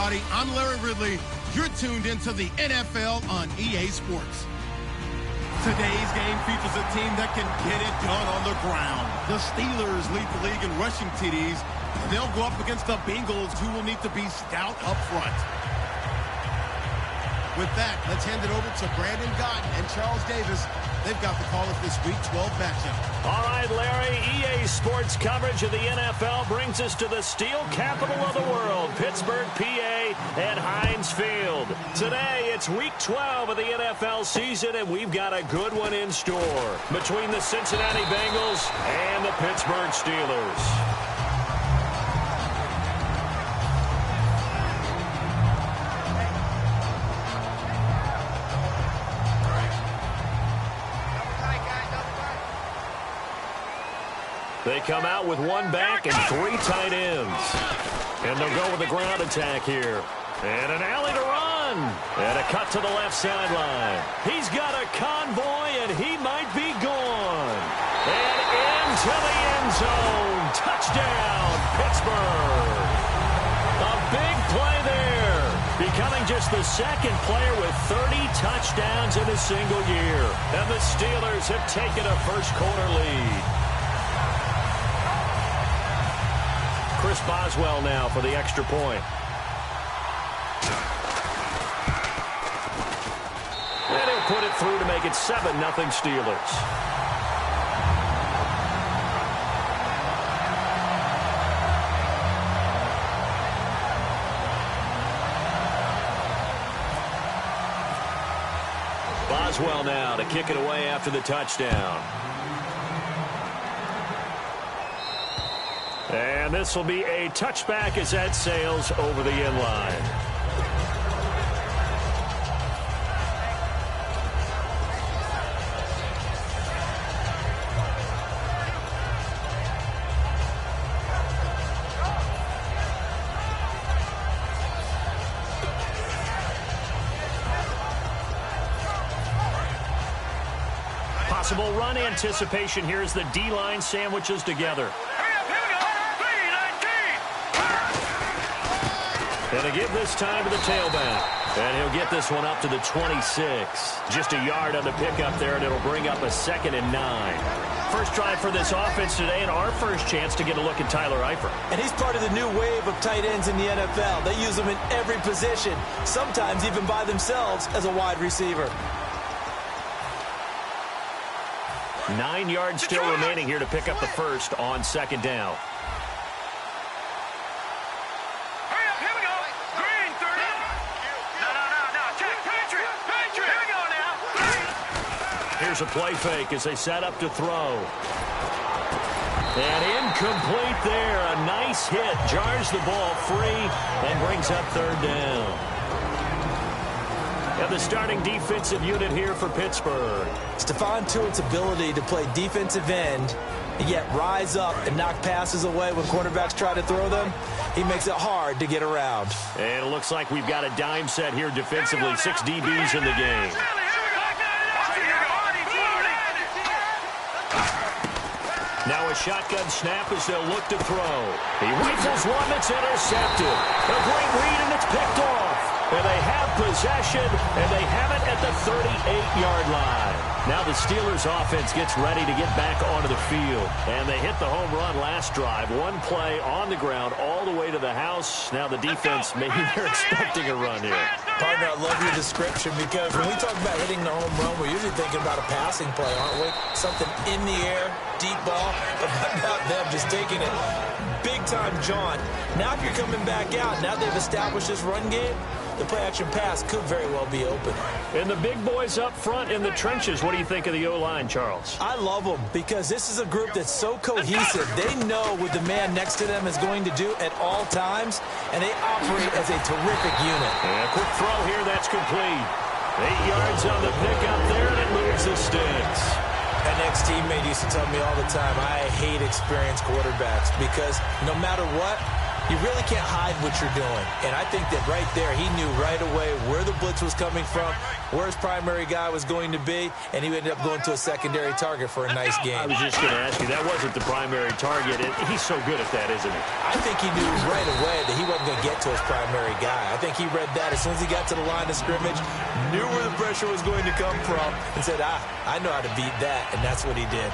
everybody. I'm Larry Ridley. You're tuned into the NFL on EA Sports. Today's game features a team that can get it done on the ground. The Steelers lead the league in rushing TDs. They'll go up against the Bengals, who will need to be stout up front. With that, let's hand it over to Brandon Gotton and Charles Davis. They've got the call of this Week 12 matchup. All right, Larry, EA Sports coverage of the NFL brings us to the steel capital of the world, Pittsburgh, PA, and Heinz Field. Today, it's Week 12 of the NFL season, and we've got a good one in store between the Cincinnati Bengals and the Pittsburgh Steelers. They come out with one back and three tight ends. And they'll go with the ground attack here. And an alley to run. And a cut to the left sideline. He's got a convoy, and he might be gone. And into the end zone. Touchdown, Pittsburgh. A big play there. Becoming just the second player with 30 touchdowns in a single year. And the Steelers have taken a first-quarter lead. Chris Boswell now for the extra point. And he'll put it through to make it 7-0 Steelers. Boswell now to kick it away after the touchdown. And this will be a touchback as that sails over the end line. Possible run anticipation here as the D-line sandwiches together. And to give this time to the tailback. And he'll get this one up to the 26. Just a yard on the pickup there, and it'll bring up a 2nd and 9. First drive for this offense today, and our first chance to get a look at Tyler Eifert. And he's part of the new wave of tight ends in the NFL. They use them in every position, sometimes even by themselves as a wide receiver. 9 yards still remaining here to pick up the first on 2nd down. Here's a play fake as they set up to throw. And incomplete there. A nice hit. Jars the ball free and brings up 3rd down. And the starting defensive unit here for Pittsburgh. Stephon Tuitt's ability to play defensive end and yet rise up and knock passes away when quarterbacks try to throw them, he makes it hard to get around. And it looks like we've got a dime set here defensively. 6 DBs in the game. Now a shotgun snap as they'll look to throw. He rifles one that's intercepted. A great read, and it's picked off. And they have possession, and they have it at the 38-yard line. Now the Steelers offense gets ready to get back onto the field. And they hit the home run last drive. One play on the ground all the way to the house. Now the defense, maybe they're expecting a run here. Partner, I love your description, because when we talk about hitting the home run, we're usually thinking about a passing play, aren't we? Something in the air, deep ball. But what about them just taking it big-time jaunt? Now if you're coming back out, now they've established this run game, the play-action pass could very well be open. And the big boys up front in the trenches, what do you think of the O-line, Charles? I love them, because this is a group that's so cohesive. They know what the man next to them is going to do at all times, and they operate as a terrific unit. And a quick throw here, that's complete. 8 yards on the pickup there, and it moves the sticks. An ex-teammate used to tell me all the time, I hate experienced quarterbacks, because no matter what, you really can't hide what you're doing. And I think that right there, he knew right away where the blitz was coming from, where his primary guy was going to be, and he ended up going to a secondary target for a nice game. I was just going to ask you, that wasn't the primary target. He's so good at that, isn't he? I think he knew right away that he wasn't going to get to his primary guy. I think he read that. As soon as he got to the line of scrimmage, knew where the pressure was going to come from, and said, I know how to beat that, and that's what he did.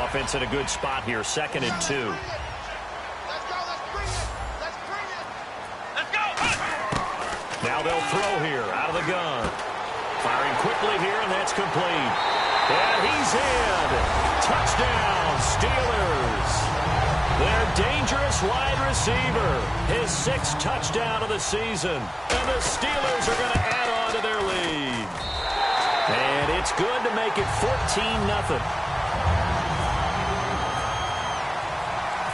Offense in a good spot here, 2nd and 2. Now they'll throw here, out of the gun. Firing quickly here, and that's complete. And he's in. Touchdown, Steelers. Their dangerous wide receiver, his 6th touchdown of the season. And the Steelers are going to add on to their lead. And it's good to make it 14-0.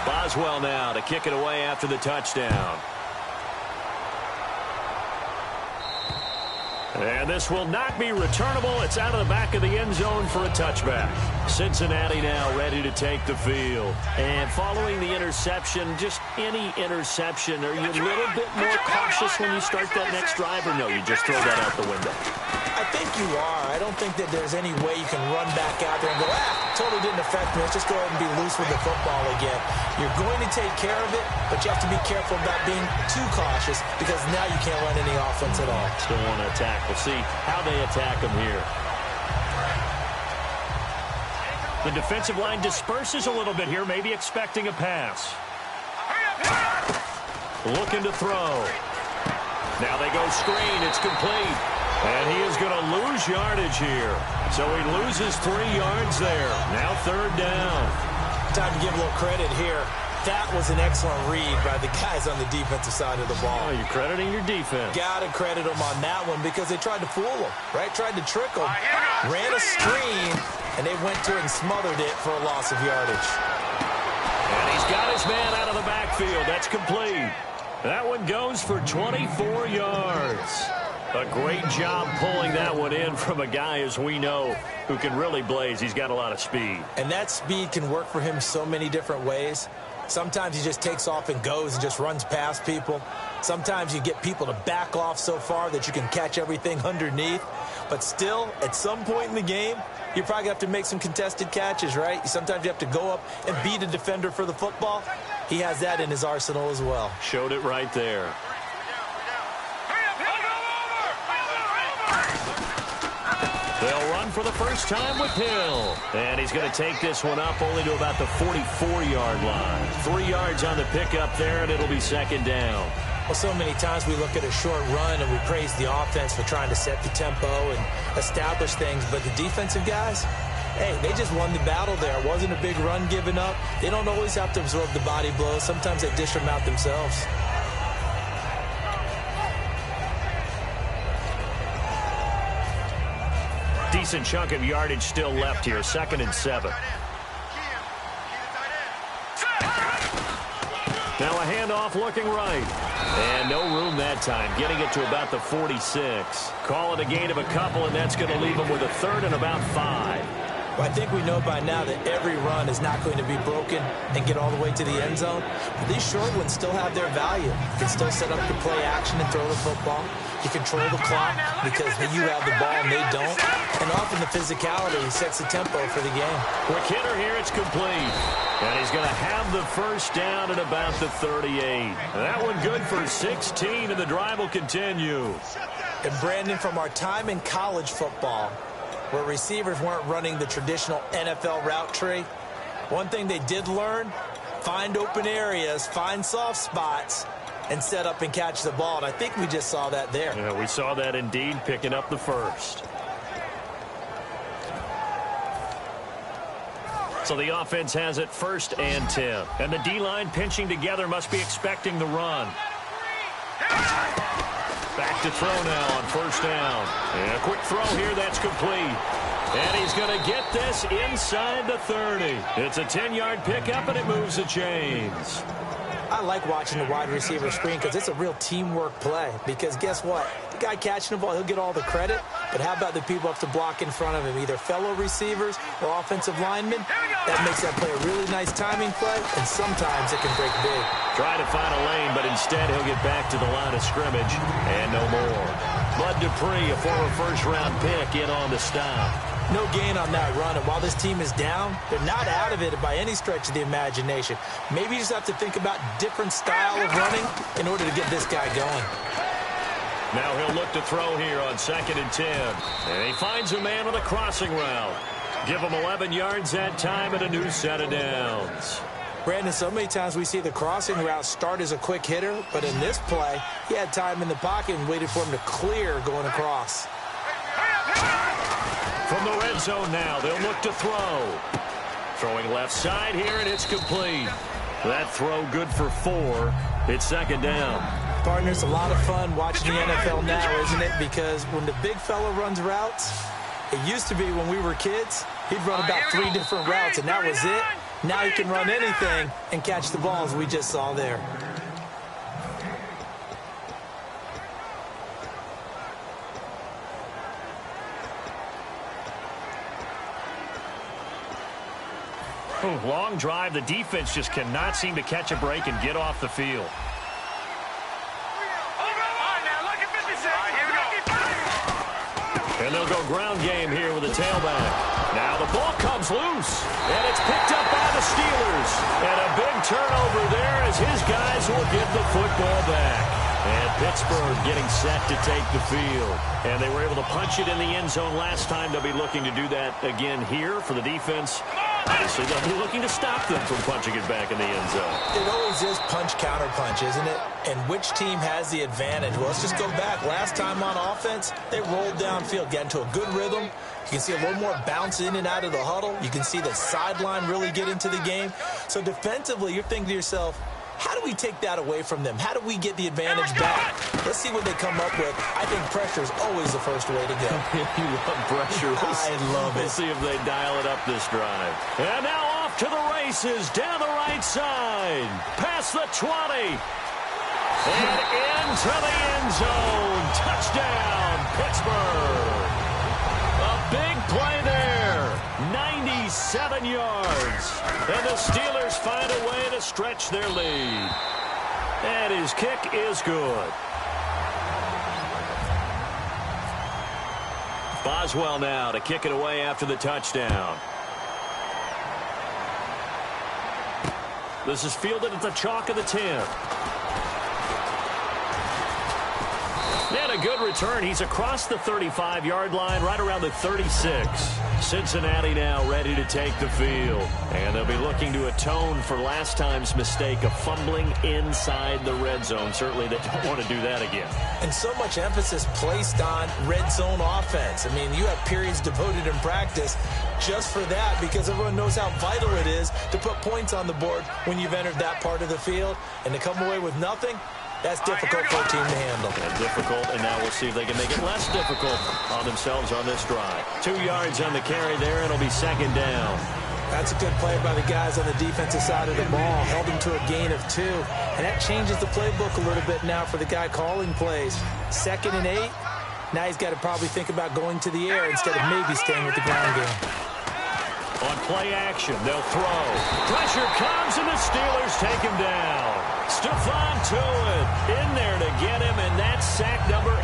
Boswell now to kick it away after the touchdown. And this will not be returnable. It's out of the back of the end zone for a touchback. Cincinnati now ready to take the field. And following the interception, just any interception, are you a little bit more cautious when you start that next drive, or no, you just throw that out the window? I think you are. I don't think that there's any way you can run back out there and go, totally didn't affect me. Let's just go ahead and be loose with the football again. You're going to take care of it, but you have to be careful about being too cautious because now you can't run any offense at all. Still want to attack. We'll see how they attack them here. The defensive line disperses a little bit here, maybe expecting a pass. Looking to throw. Now they go screen. It's complete. And he is going to lose yardage here. So he loses 3 yards there. Now 3rd down. Time to give a little credit here. That was an excellent read by the guys on the defensive side of the ball. Oh, you're crediting your defense. Got to credit them on that one because they tried to fool them, right? Tried to trick them. Ran a screen, and they went to it and smothered it for a loss of yardage. And he's got his man out of the backfield. That's complete. That one goes for 24 yards. A great job pulling that one in from a guy, as we know, who can really blaze. He's got a lot of speed. And that speed can work for him so many different ways. Sometimes he just takes off and goes and just runs past people. Sometimes you get people to back off so far that you can catch everything underneath. But still, at some point in the game, you're probably going to have to make some contested catches, right? Sometimes you have to go up and beat a defender for the football. He has that in his arsenal as well. Showed it right there. They'll run for the first time with Hill. And he's going to take this one up only to about the 44-yard line. 3 yards on the pickup there, and it'll be 2nd down. Well, so many times we look at a short run and we praise the offense for trying to set the tempo and establish things. But the defensive guys, hey, they just won the battle there. It wasn't a big run given up. They don't always have to absorb the body blows. Sometimes they dish them out themselves. Decent chunk of yardage still left here. 2nd and 7. Now a handoff looking right. And no room that time. Getting it to about the 46. Call it a gain of a couple, and that's going to leave them with a 3rd and about 5. Well, I think we know by now that every run is not going to be broken and get all the way to the end zone. But these short ones still have their value. You can still set up the play action and throw the football. You control the clock because you have the ball and they don't. And often the physicality sets the tempo for the game. Quick hitter here, it's complete. And he's going to have the 1st down at about the 38. That one good for 16, and the drive will continue. And Brandon, from our time in college football, where receivers weren't running the traditional NFL route tree, one thing they did learn, find open areas, find soft spots, and set up and catch the ball. And I think we just saw that there. Yeah, we saw that indeed, picking up the 1st. So the offense has it 1st and 10. And the D-line pinching together must be expecting the run. Back to throw now on 1st down. And a quick throw here, that's complete. And he's going to get this inside the 30. It's a 10-yard pickup, and it moves the chains. I like watching the wide receiver screen because it's a real teamwork play. Because guess what? The guy catching the ball, he'll get all the credit. But how about the people up to block in front of him, either fellow receivers or offensive linemen? That makes that play a really nice timing play, and sometimes it can break big. Try to find a lane, but instead he'll get back to the line of scrimmage, and no more. Bud Dupree, a former first-round pick, in on the stop. No gain on that run, and while this team is down, they're not out of it by any stretch of the imagination. Maybe you just have to think about different style of running get this guy going. Now he'll look to throw here on 2nd and 10. And he finds a man on the crossing route. Give him 11 yards that time and a new set of downs. Brandon, so many times we see the crossing route start as a quick hitter, but in this play, he had time in the pocket and waited for him to clear going across. From the red zone now, they'll look to throw. Throwing left side here, and it's complete. That throw good for 4. It's 2nd down. Partner, it's a lot of fun watching the NFL now, isn't it? Because when the big fella runs routes, it used to be when we were kids, he'd run about 3 different routes, and that was it. Now he can run anything and catch the balls we just saw there. Ooh, long drive. The defense just cannot seem to catch a break and get off the field. And they'll go ground game here with a tailback. Now the ball comes loose, and it's picked up by the Steelers. And a big turnover there as his guys will get the football back. And Pittsburgh getting set to take the field. And they were able to punch it in the end zone last time. They'll be looking to do that again here for the defense. Obviously, they'll be looking to stop them from punching it back in the end zone. It always is punch-counter-punch, isn't it? And which team has the advantage? Well, let's just go back. Last time on offense, they rolled downfield, got into a good rhythm. You can see a little more bounce in and out of the huddle. You can see the sideline really get into the game. So defensively, you're thinking to yourself, how do we take that away from them? How do we get the advantage back? Let's see what they come up with. I think pressure is always the first way to go. You love pressure. I love it. We'll see if they dial it up this drive. And now off to the races down the right side. Past the 20. And into the end zone. Touchdown, Pittsburgh. A big play there. 97 yards. And the Steelers find a way to stretch their lead. And his kick is good. Boswell now to kick it away after the touchdown. This is fielded at the chalk of the 10. And a good return. He's across the 35-yard line, right around the 36. Cincinnati now ready to take the field. And they'll be looking to atone for last time's mistake of fumbling inside the red zone. Certainly they don't want to do that again. And so much emphasis placed on red zone offense. I mean, you have periods devoted in practice just for that because everyone knows how vital it is to put points on the board when you've entered that part of the field. And to come away with nothing, that's difficult for a team to handle. And difficult, and now we'll see if they can make it less difficult on themselves on this drive. 2 yards on the carry there, and it'll be 2nd down. That's a good play by the guys on the defensive side of the ball. Held him to a gain of 2. And that changes the playbook a little bit now for the guy calling plays. 2nd and 8. Now he's got to probably think about going to the air instead of maybe staying with the ground game. On play action, they'll throw. Pressure comes, and the Steelers take him down. Stephon Tuitt in there to get him, and that's sack number 8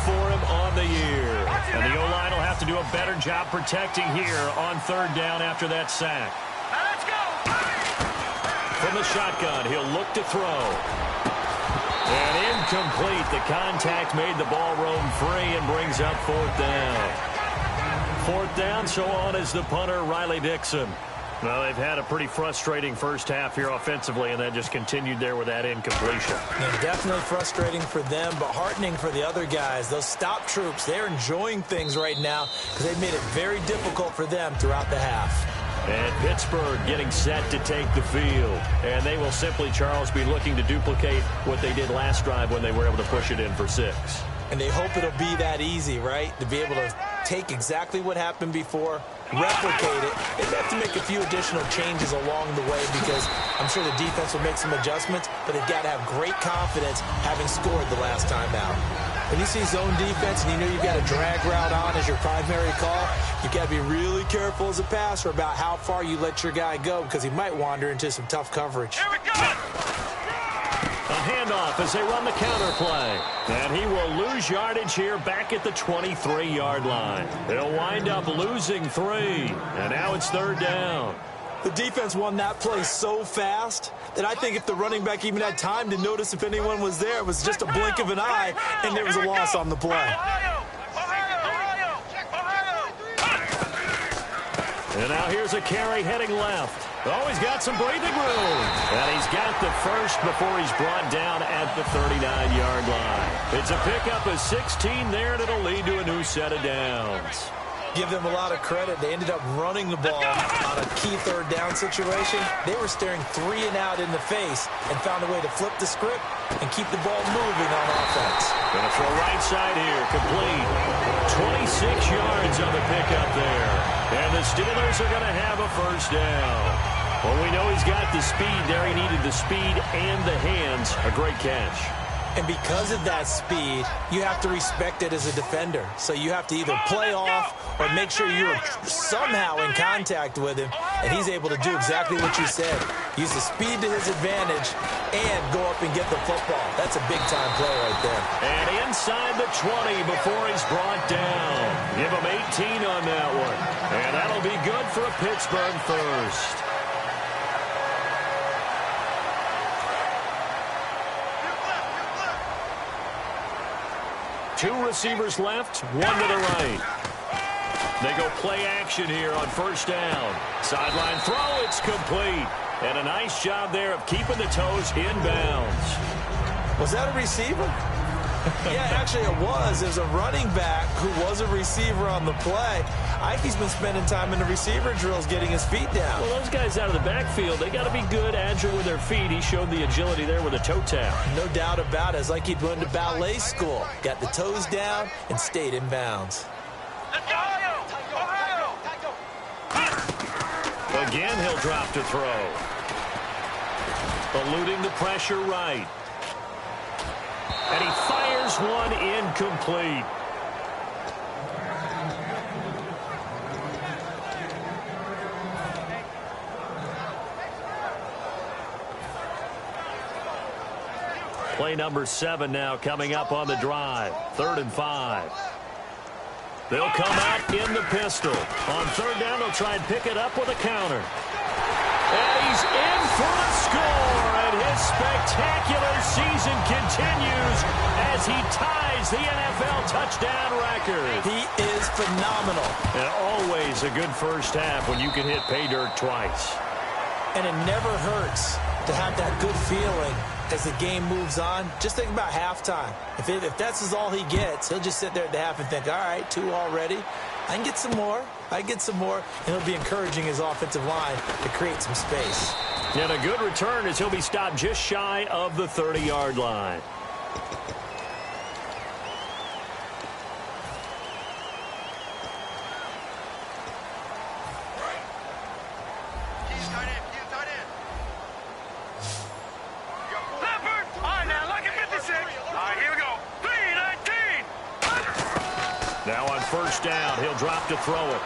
for him on the year. And the O-line will have to do a better job protecting here on 3rd down after that sack. Let's go! From the shotgun, he'll look to throw. And incomplete. The contact made the ball roam free and brings up 4th down. 4th down, so on is the punter, Riley Dixon. Well, they've had a pretty frustrating first half here offensively, and that just continued there with that incompletion. Yeah, definitely frustrating for them, but heartening for the other guys. Those stop troops, they're enjoying things right now because they've made it very difficult for them throughout the half. And Pittsburgh getting set to take the field. And they will simply, Charles, be looking to duplicate what they did last drive when they were able to push it in for 6. And they hope it'll be that easy, right? To be able to take exactly what happened before, replicate it. They have to make a few additional changes along the way because I'm sure the defense will make some adjustments, but they've got to have great confidence having scored the last time out. When you see zone defense and you know you've got a drag route on as your primary call, you've got to be really careful as a passer about how far you let your guy go because he might wander into some tough coverage. Here we go! A handoff as they run the counter play. And he will lose yardage here back at the 23-yard line. They'll wind up losing 3. And now it's 3rd down. The defense won that play so fast that I think if the running back even had time to notice if anyone was there, it was just a blink of an eye, and there was a loss on the play. And now here's a carry heading left. Oh, he's got some breathing room. And he's got the first before he's brought down at the 39-yard line. It's a pickup of 16 there, and it'll lead to a new set of downs. Give them a lot of credit. They ended up running the ball on a key third down situation. They were staring 3 and out in the face and found a way to flip the script and keep the ball moving on offense. Gonna throw right side here, complete. 26 yards on the pickup there. And the Steelers are gonna have a first down. Well, we know he's got the speed there. He needed the speed and the hands. A great catch. And because of that speed, you have to respect it as a defender. So you have to either play off or make sure you're somehow in contact with him, and he's able to do exactly what you said. Use the speed to his advantage and go up and get the football. That's a big-time play right there. And inside the 20 before he's brought down. Give him 18 on that one. And that'll be good for a Pittsburgh first. Two receivers left, one to the right. They go play action here on first down. Sideline throw, it's complete. And a nice job there of keeping the toes inbounds. Was that a receiver? Yeah, actually it was. There's a running back who was a receiver on the play. I think he's been spending time in the receiver drills getting his feet down. Well, those guys out of the backfield, they got to be good, agile with their feet. He showed the agility there with a toe tap. No doubt about it. It's like he'd went to ballet school. Got the toes down and stayed in bounds. Again, he'll drop to throw. Eluding the pressure right. And he fires one incomplete. Play number 7 now coming up on the drive. 3rd and 5. They'll come out in the pistol. On 3rd down, they'll try and pick it up with a counter. And he's in for a score, and his spectacular season continues as he ties the NFL touchdown record. He is phenomenal. And always a good first half when you can hit pay dirt twice. And it never hurts to have that good feeling as the game moves on. Just think about halftime. If that's all he gets, he'll just sit there at the half and think, all right, 2 already. I can get some more. And he'll be encouraging his offensive line to create some space. And a good return as he'll be stopped just shy of the 30-yard line. Now on first down, he'll drop to throw it.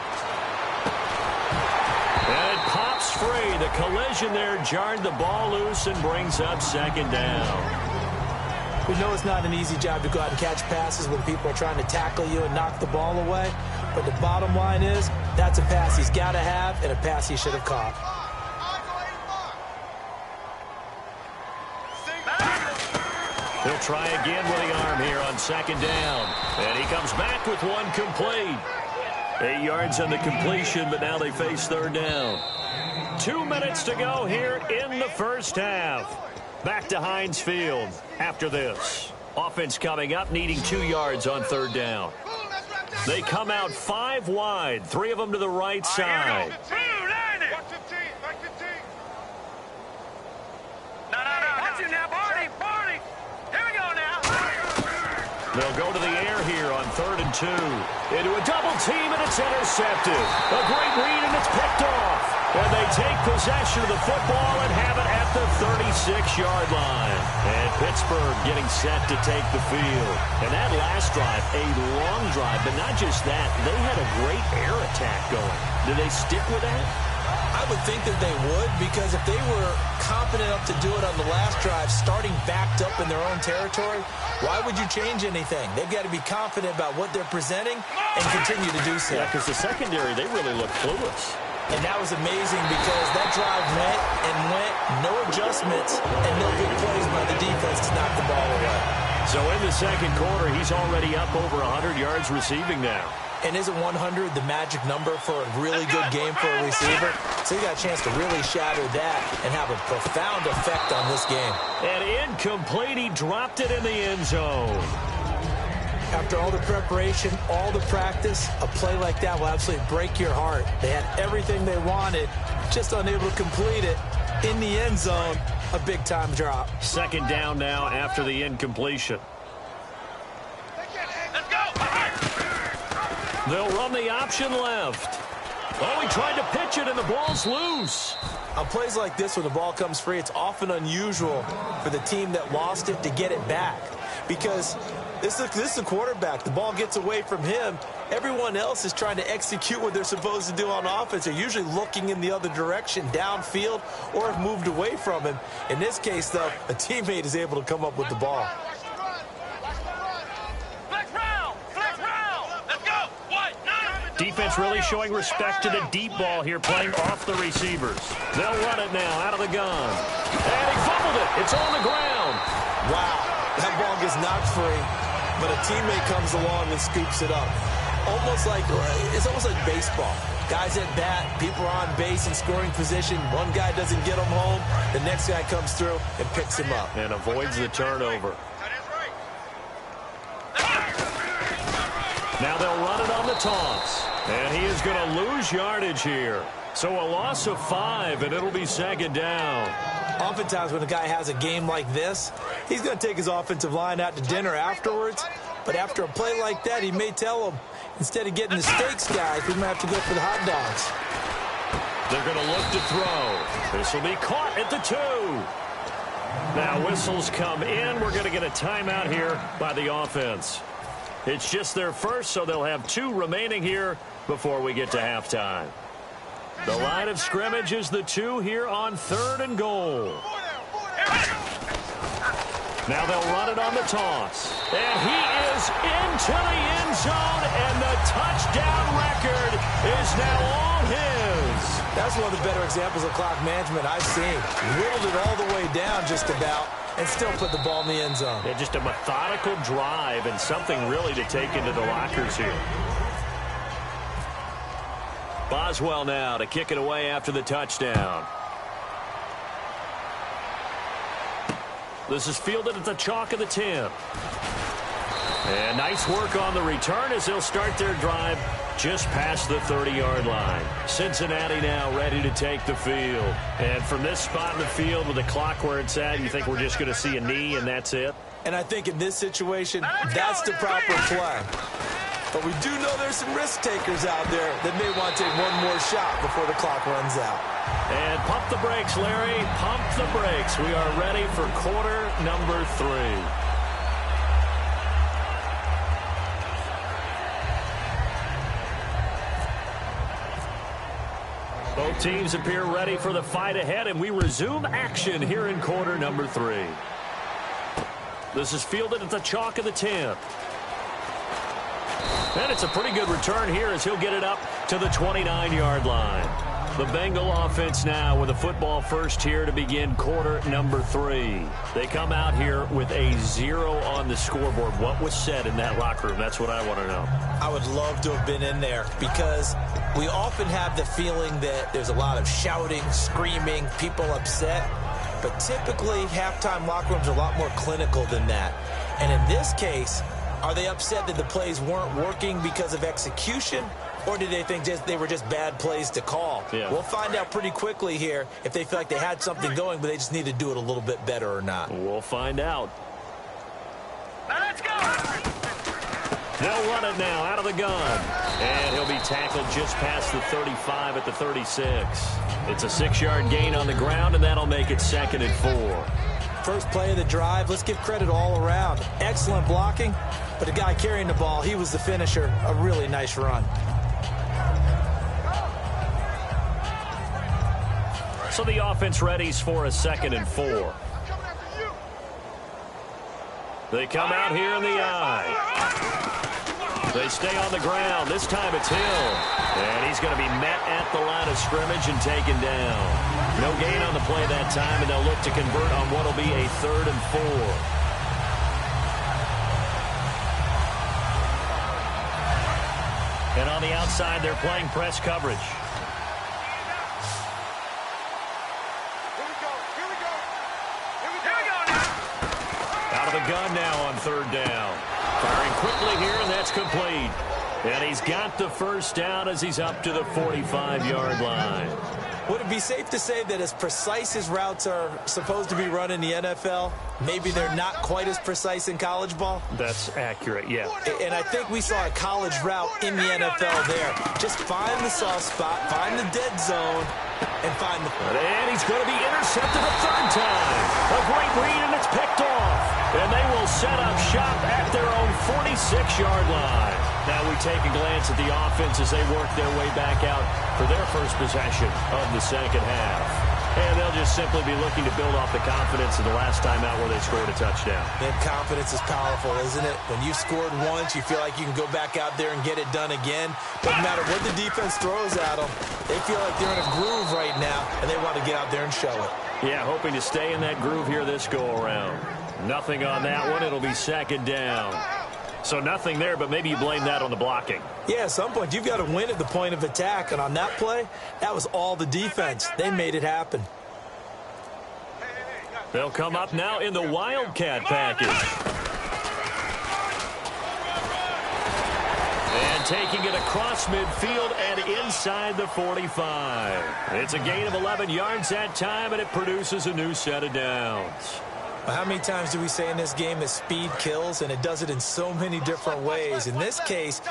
And it pops free. The collision there jarred the ball loose and brings up 2nd down. We know it's not an easy job to go out and catch passes when people are trying to tackle you and knock the ball away. But the bottom line is, that's a pass he's got to have and a pass he should have caught. He'll try again with the arm here on 2nd down. And he comes back with one complete. 8 yards on the completion, but now they face 3rd down. 2 minutes to go here in the first half. Back to Heinz Field after this. Offense coming up, needing 2 yards on 3rd down. They come out 5 wide, 3 of them to the right side. They'll go to the air here on 3rd and 2. Into a double team, and it's intercepted. A great read, and it's picked off. And they take possession of the football and have it at the 36-yard line. And Pittsburgh getting set to take the field. And that last drive, a long drive, but not just that. They had a great air attack going. Do they stick with that? I would think that they would, because if they were confident enough to do it on the last drive, starting backed up in their own territory, why would you change anything? They've got to be confident about what they're presenting and continue to do so. Yeah, because the secondary, they really look clueless. And that was amazing because that drive went, no adjustments, and no big plays by the defense to knock the ball away. So in the second quarter, he's already up over 100 yards receiving now. And isn't 100 the magic number for a really good game for a receiver? So he got a chance to really shatter that and have a profound effect on this game. And incomplete, he dropped it in the end zone. After all the preparation, all the practice, a play like that will absolutely break your heart. They had everything they wanted, just unable to complete it. In the end zone, a big-time drop. Second down now after the incompletion. They'll run the option left. Oh, he tried to pitch it, and the ball's loose. On plays like this, when the ball comes free, it's often unusual for the team that lost it to get it back. Because this is a quarterback. The ball gets away from him. Everyone else is trying to execute what they're supposed to do on offense. They're usually looking in the other direction, downfield, or have moved away from him. In this case, though, a teammate is able to come up with the ball. Defense really showing respect to the deep ball here, playing off the receivers. They'll run it now out of the gun. And he fumbled it. It's on the ground. Wow, that ball gets knocked free, but a teammate comes along and scoops it up. It's almost like baseball. Guys at bat, people are on base in scoring position. One guy doesn't get him home. The next guy comes through and picks him up. And avoids the turnover. Now they'll run it on the toss. And he is going to lose yardage here. So a loss of 5, and it'll be second down. Oftentimes when a guy has a game like this, he's going to take his offensive line out to dinner afterwards. But after a play like that, he may tell them, instead of getting the steaks, guys, we might have to go for the hot dogs. They're going to look to throw. This will be caught at the 2. Now whistles come in. We're going to get a timeout here by the offense. It's just their first, so they'll have 2 remaining here before we get to halftime. The line of scrimmage is the 2 here on 3rd and goal. Now they'll run it on the toss. And he is into the end zone, and the touchdown record is now all his. That's one of the better examples of clock management I've seen. Whittled it all the way down just about, and still put the ball in the end zone. Yeah, just a methodical drive and something really to take into the lockers here. Boswell now to kick it away after the touchdown. This is fielded at the chalk of the 10. And nice work on the return as they'll start their drive just past the 30-yard line. Cincinnati now ready to take the field. And from this spot in the field with the clock where it's at, you think we're just going to see a knee and that's it? And I think in this situation, that's the proper play. But we do know there's some risk takers out there that may want to take one more shot before the clock runs out. And pump the brakes, Larry. Pump the brakes. We are ready for quarter number 3. Both teams appear ready for the fight ahead, and we resume action here in quarter number 3. This is fielded at the chalk of the 10. And it's a pretty good return here as he'll get it up to the 29-yard line. The Bengal offense now with a football first here to begin quarter number 3. They come out here with a 0 on the scoreboard. What was said in that locker room? That's what I want to know. I would love to have been in there because we often have the feeling that there's a lot of shouting, screaming, people upset. But typically, halftime locker rooms are a lot more clinical than that. And in this case, are they upset that the plays weren't working because of execution? Or did they think they were just bad plays to call? Yeah. We'll find out pretty quickly here if they feel like they had something going, but they just need to do it a little bit better or not. We'll find out. Now let's go! They'll run it now out of the gun. And he'll be tackled just past the 35 at the 36. It's a 6-yard gain on the ground, and that'll make it 2nd and 4. First play of the drive, let's give credit all around. Excellent blocking, but the guy carrying the ball, he was the finisher. A really nice run. So the offense readies for a 2nd and 4. They come out here in the I. They stay on the ground. This time it's Hill. And he's going to be met at the line of scrimmage and taken down. No gain on the play that time, and they'll look to convert on what will be a 3rd and 4. And on the outside, they're playing press coverage. Out of the gun now on 3rd down. Firing quickly here, and that's complete. And he's got the first down as he's up to the 45-yard line. Would it be safe to say that as precise as routes are supposed to be run in the NFL, maybe they're not quite as precise in college ball? That's accurate, yeah. And I think we saw a college route in the NFL there. Just find the soft spot, find the dead zone, and find the... And he's going to be intercepted a 3rd time. A great read, and it's picked off. And they will set up shop at their own 46-yard line. Now we take a glance at the offense as they work their way back out for their first possession of the second half. And they'll just simply be looking to build off the confidence of the last time out where they scored a touchdown. And confidence is powerful, isn't it? When you've scored once, you feel like you can go back out there and get it done again. Doesn't matter what the defense throws at them. They feel like they're in a groove right now, and they want to get out there and show it. Yeah, hoping to stay in that groove here this go-around. Nothing on that one. It'll be 2nd down. So nothing there, but maybe you blame that on the blocking. Yeah, at some point, you've got to win at the point of attack. And on that play, that was all the defense. They made it happen. They'll come up now in the Wildcat package. And taking it across midfield and inside the 45. It's a gain of 11 yards that time, and it produces a new set of downs. How many times do we say in this game that speed kills, and it does it in so many different ways? In this case,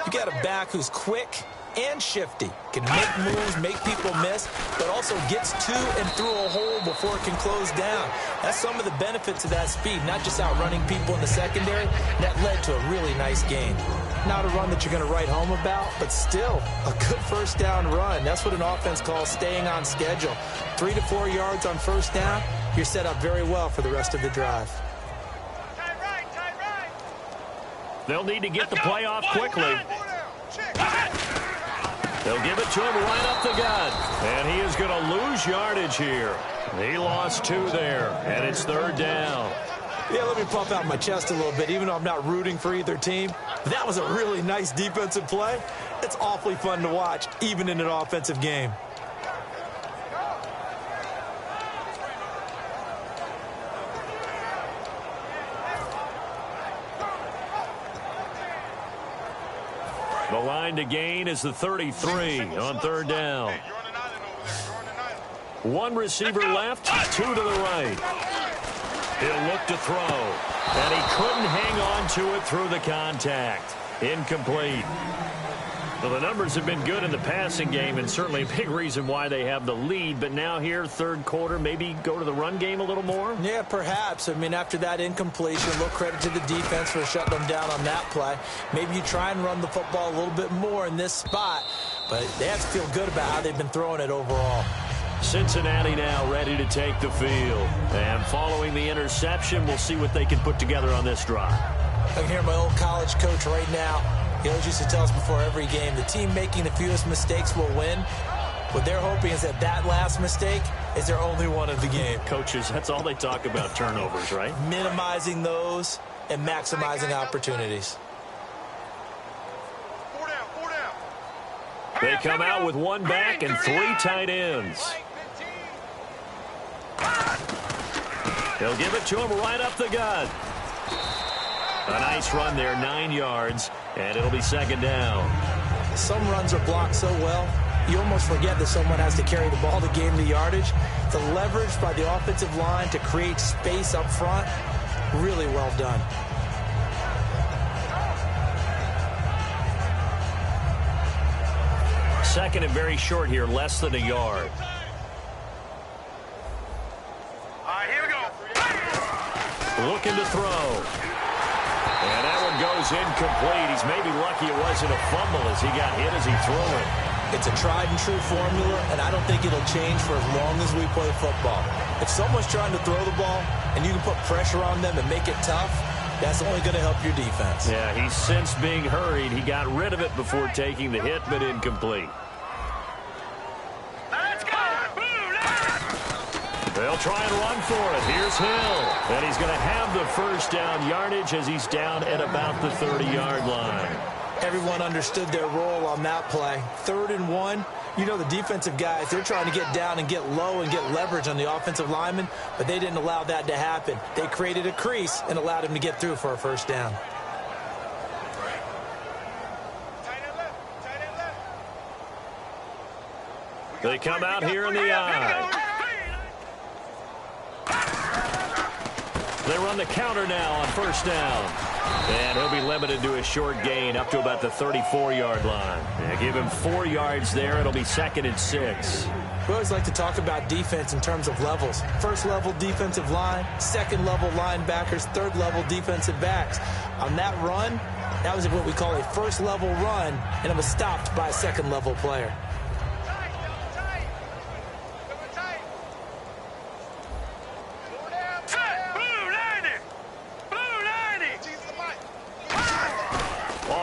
you got a back who's quick and shifty, can make moves, make people miss, but also gets to and through a hole before it can close down. That's some of the benefits of that speed, not just outrunning people in the secondary. That led to a really nice gain. Not a run that you're going to write home about, but still a good first down run. That's what an offense calls staying on schedule. 3 to 4 yards on first down, you're set up very well for the rest of the drive. They'll need to get the play off quickly. They'll give it to him right up the gut. And he is going to lose yardage here. He lost 2 there, and it's 3rd down. Yeah, let me puff out my chest a little bit, even though I'm not rooting for either team. That was a really nice defensive play. It's awfully fun to watch, even in an offensive game. The line to gain is the 33 on 3rd down. 1 receiver left, 2 to the right. He'll look to throw, and he couldn't hang on to it through the contact. Incomplete. Well, the numbers have been good in the passing game, and certainly a big reason why they have the lead. But now here, 3rd quarter, maybe go to the run game a little more? Yeah, perhaps. I mean, after that incompletion, a little credit to the defense for shutting them down on that play. Maybe you try and run the football a little bit more in this spot, but they have to feel good about how they've been throwing it overall. Cincinnati now ready to take the field. And following the interception, we'll see what they can put together on this drive. I can hear my old college coach right now. He always used to tell us before every game, the team making the fewest mistakes will win. What they're hoping is that that last mistake is their only one of the game. Coaches, that's all they talk about, turnovers, right? Minimizing those and maximizing opportunities. They come out with 1 back and 3 tight ends. He'll give it to him right up the gut. A nice run there, 9 yards, and it'll be 2nd down. Some runs are blocked so well, you almost forget that someone has to carry the ball to gain the yardage. The leverage by the offensive line to create space up front, really well done. Second and very short here, less than a yard. Here we go. Looking to throw. And that one goes incomplete. He's maybe lucky it wasn't a fumble as he got hit as he threw it. It's a tried and true formula, and I don't think it'll change for as long as we play football. If someone's trying to throw the ball and you can put pressure on them and make it tough, That's only going to help your defense. Yeah, he's sensed being hurried. He got rid of it before taking the hit, but incomplete. Let's go! They'll try and run for it. Here's Hill. And he's going to have the first down yardage as he's down at about the 30-yard line. Everyone understood their role on that play. 3rd and 1. You know the defensive guys, they're trying to get down and get low and get leverage on the offensive lineman, but they didn't allow that to happen. They created a crease and allowed him to get through for a first down. They come out here in the eye. They run the counter now on first down. And he'll be limited to a short gain up to about the 34-yard line. Yeah, give him 4 yards there. It'll be 2nd and 6. We always like to talk about defense in terms of levels. 1st level defensive line, 2nd level linebackers, 3rd level defensive backs. On that run, that was what we call a 1st level run, and it was stopped by a 2nd level player.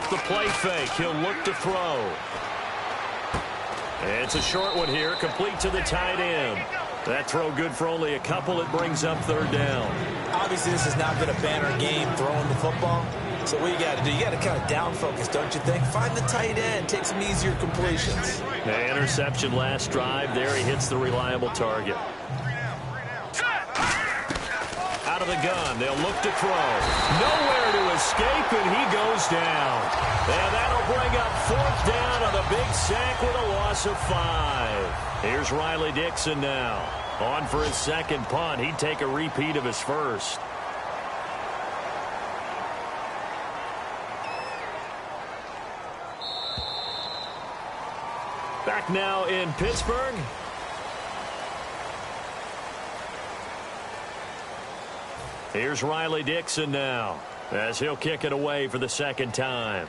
The play fake. He'll look to throw. And it's a short one here, complete to the tight end. That throw good for only a couple. It brings up 3rd down. Obviously, this has not been a banner game throwing the football. So what you got to do, you got to kind of down focus, don't you think? Find the tight end, take some easier completions. The interception last drive. There he hits the reliable target. Out of the gun, they'll look to throw. Nowhere to escape, and he goes down. And that'll bring up 4th down on the big sack with a loss of 5. Here's Riley Dixon now. On for his 2nd punt. He'd take a repeat of his 1st. Back now in Pittsburgh. Here's Riley Dixon now, as he'll kick it away for the 2nd time.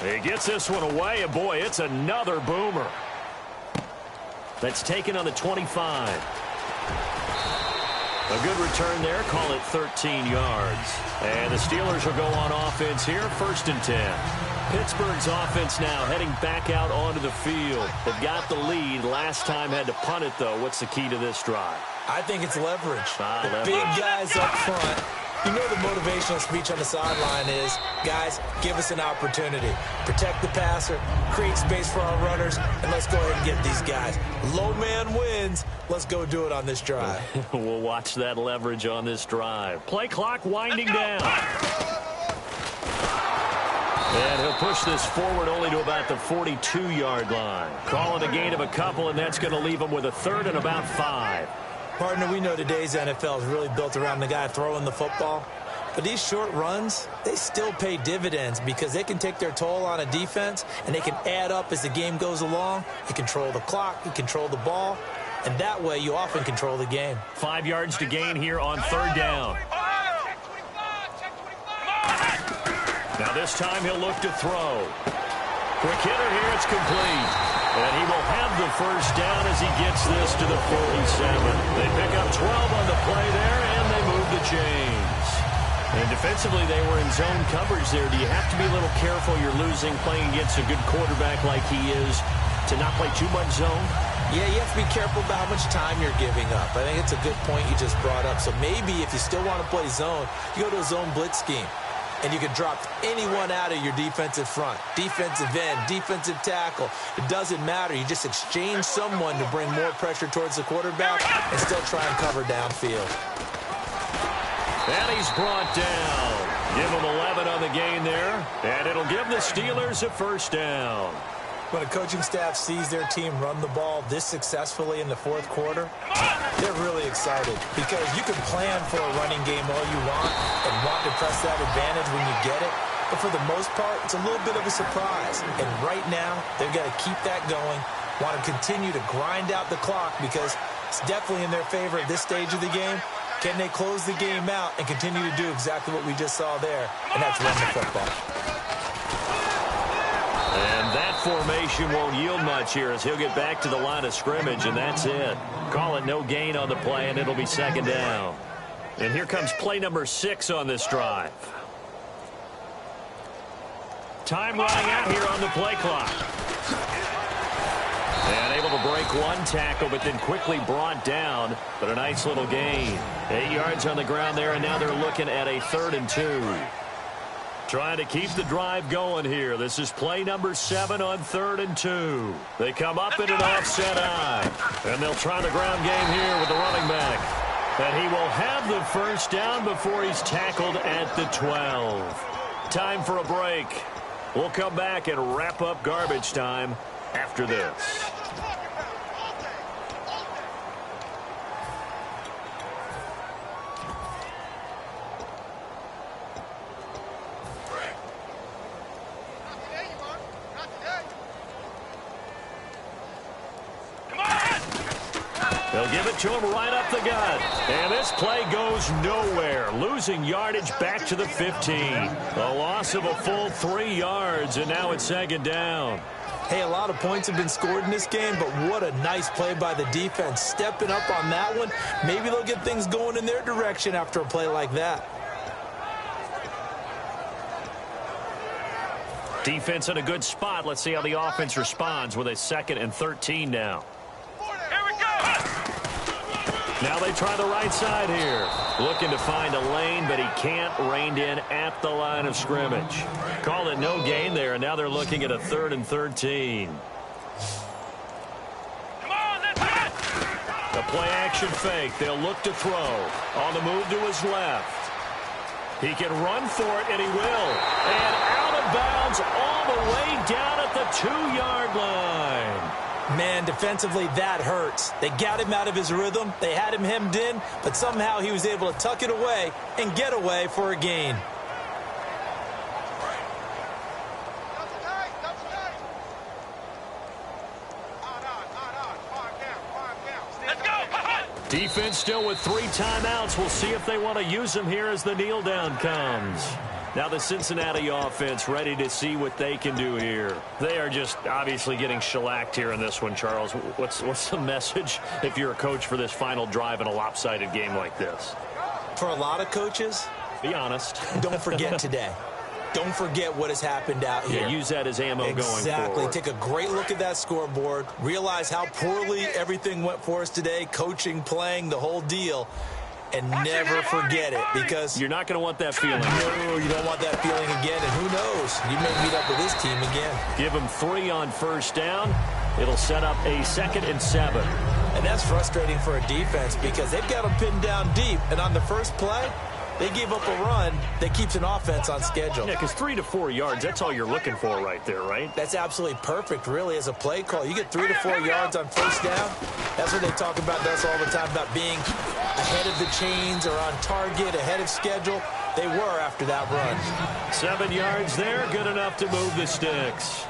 He gets this one away, and boy, it's another boomer. That's taken on the 25. A good return there. Call it 13 yards. And the Steelers will go on offense here. 1st and 10. Pittsburgh's offense now heading back out onto the field. They've got the lead. Last time had to punt it, though. What's the key to this drive? I think it's leverage. Leverage. Big guys up front. You know the motivational speech on the sideline is, guys, give us an opportunity. Protect the passer, create space for our runners, and let's go ahead and get these guys. Low man wins. Let's go do it on this drive. We'll watch that leverage on this drive. Play clock winding down. And he'll push this forward only to about the 42-yard line. Calling a gain of a couple, and that's going to leave him with a 3rd and about 5. Partner, we know today's NFL is really built around the guy throwing the football. But these short runs, they still pay dividends because they can take their toll on a defense, and they can add up as the game goes along. You control the clock, you control the ball, and that way you often control the game. 5 yards to gain here on 3rd down. Now this time he'll look to throw. Quick hitter here, it's complete. And he will have the first down as he gets this to the 47. They pick up 12 on the play there, and they move the chains. And defensively, they were in zone coverage there. Do you have to be a little careful? You're losing, playing against a good quarterback like he is, to not play too much zone? Yeah, you have to be careful about how much time you're giving up. I think it's a good point you just brought up. So maybe if you still want to play zone, you go to a zone blitz scheme. And you can drop anyone out of your defensive front. Defensive end, defensive tackle. It doesn't matter. You just exchange someone to bring more pressure towards the quarterback and still try and cover downfield. And he's brought down. Give him 11 on the gain there. And it'll give the Steelers a first down. When a coaching staff sees their team run the ball this successfully in the 4th quarter, they're really excited because you can plan for a running game all you want and want to press that advantage when you get it. But for the most part, it's a little bit of a surprise. And right now, they've got to keep that going, want to continue to grind out the clock because It's definitely in their favor at this stage of the game. Can they close the game out and continue to do exactly what we just saw there, and that's run the football. And that formation won't yield much here as he'll get back to the line of scrimmage, and that's it. Call it no gain on the play, and it'll be second down. And here comes play number 6 on this drive. Time running out here on the play clock. And able to break one tackle, but then quickly brought down. But a nice little gain. 8 yards on the ground there, and now they're looking at a 3rd and 2. Trying to keep the drive going here. This is play number 7 on 3rd and 2. They come up in an offset eye. And they'll try the ground game here with the running back. And he will have the first down before he's tackled at the 12. Time for a break. We'll come back and wrap up garbage time after this. They'll give it to him right up the gut. And this play goes nowhere. Losing yardage back to the 15. A loss of a full 3 yards, and now it's second down. Hey, a lot of points have been scored in this game, but what a nice play by the defense. Stepping up on that one. Maybe they'll get things going in their direction after a play like that. Defense in a good spot. Let's see how the offense responds with a 2nd and 13 now. Now they try the right side here. Looking to find a lane, but he can't. Reined in at the line of scrimmage. Call it no gain there, and now they're looking at a 3rd and 13. The play action fake. They'll look to throw. On the move to his left. He can run for it, and he will. And out of bounds all the way down at the 2-yard line. Man, defensively, that hurts. They got him out of his rhythm. They had him hemmed in, but somehow he was able to tuck it away and get away for a gain. Defense still with 3 timeouts. We'll see if they want to use them here as the kneel down comes. Now the Cincinnati offense ready to see what they can do here. They are just obviously getting shellacked here in this one, Charles. What's the message if you're a coach for this final drive in a lopsided game like this? For a lot of coaches, be honest. Don't forget today. Don't forget what has happened out here. Yeah, use that as ammo going forward. Exactly. Take a great look at that scoreboard. Realize how poorly everything went for us today. Coaching, playing, the whole deal. And never forget it, because you're not going to want that feeling. No, you don't want that feeling again. And who knows? You may meet up with this team again. Give them 3 on first down. It'll set up a 2nd and 7. And that's frustrating for a defense because they've got them pinned down deep. And on the first play, they gave up a run that keeps an offense on schedule. Yeah, because 3 to 4 yards, that's all you're looking for right there, right? That's absolutely perfect, really, as a play call. You get 3 to 4 yards on first down. That's what they talk about us all the time, about being ahead of the chains or on target, ahead of schedule. They were after that run. 7 yards there, good enough to move the sticks.